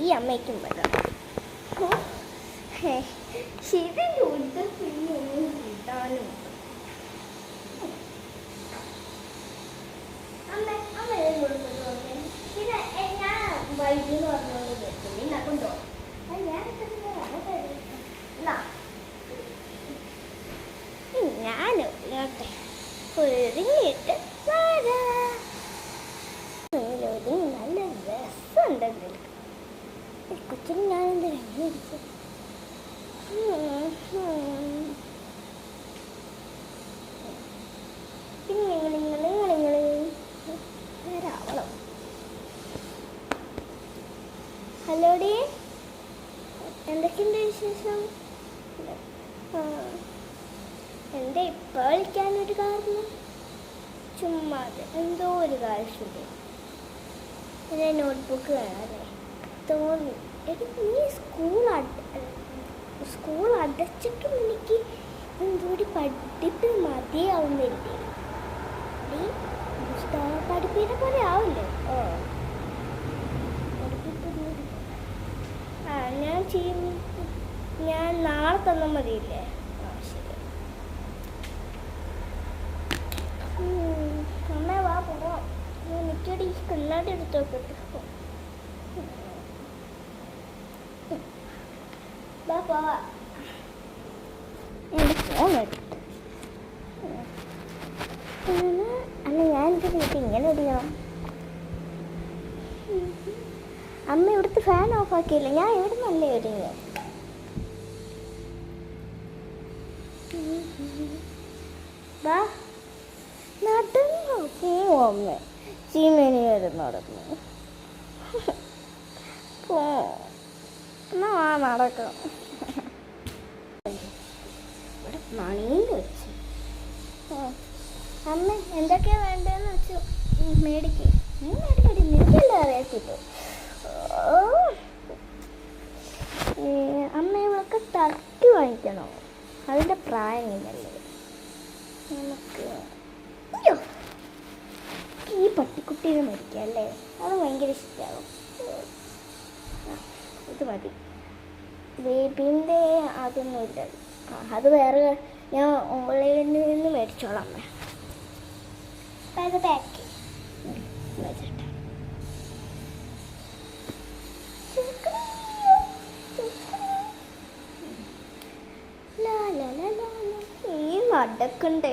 ഈ അമ്മയ്ക്കും വേണം. ശരിയുണ്ട്, പിന്നെ കിട്ടാനും പിന്നെ ഞാൻ വൈദ്യുതി പറഞ്ഞോണ്ട് കേട്ടില്ല കൊണ്ടോ ഞാൻ ഒരുങ്ങിയിട്ട് ഒതുങ്ങി നല്ല രസമുണ്ടെങ്കിൽ കൊച്ചിന് ഞാനെന്ത് കഴിഞ്ഞിരിച്ചു. പിന്നെ രാവണം. ഹലോടി, എന്തൊക്കെയുണ്ട് വിശേഷം? എൻ്റെ ഇപ്പോൾ വിളിക്കാനൊരു കാരണം ചുമ്മാതെ എന്തോ ഒരു കാഴ്ചയുണ്ട്. എൻ്റെ നോട്ട്ബുക്ക് വേണമല്ലേ തോന്നി. നീ സ്കൂൾ അടച്ചിട്ടും എനിക്ക് എന്തോടി പഠിപ്പ് മതിയാവുന്നില്ലേ? നീ പുസ്തക പഠിപ്പിനെ പോലെ ആവില്ലേ? ഞാൻ ചെയ്യും. ഞാൻ നാളെ തന്നാൽ മതിയില്ലേ? ശരി. അമ്മ വാ പോവാം. എനിക്കടി കണ്ണാടി എടുത്ത് നോക്കട്ടെ. വാ പോവാ. എൻ്റെ ഫോൺ എടുത്ത് അല്ല ഞാനെൻ്റെ വീട്ടിൽ ഇങ്ങനെ ഒടിയണം. അമ്മ ഇവിടുത്തെ ഫാൻ ഓഫ് ആക്കിയില്ല. ഞാൻ ഇവിടെ നല്ല ഒരുങ്ങ. വാ നടന്നു പോവും. അമ്മ ചീമേനി വരുന്നു നടന്നു പോ. എന്നാ നടക്കാം. ഇവിടെ മണിന്ന് വെച്ച് അമ്മ എന്തൊക്കെയാ വേണ്ടതെന്ന് വെച്ചു മേടിക്കേ. മേടിക്കടി, നിനക്കല്ലേ അറിയാത്തിട്ടോ. അമ്മ ഇവളൊക്കെ ടർക്കി വാങ്ങിക്കണോ? അതിൻ്റെ പ്രായം ഇല്ലല്ലേ നമുക്ക്. അയ്യോ, ഈ പട്ടിക്കുട്ടീനെ മേടിക്കാം അല്ലേ? അത് ഭയങ്കര ഇഷ്ടമാകും. ഇത് മതി. ബേബീൻ്റെ അതൊന്നുമില്ല. അത് വേറെ ഞാൻ ഓൺലൈനിൽ നിന്ന് മേടിച്ചോളാം. അമ്മ അത് പാക്ക് വെച്ചിട്ട് ഈ നടക്കണ്ടേ.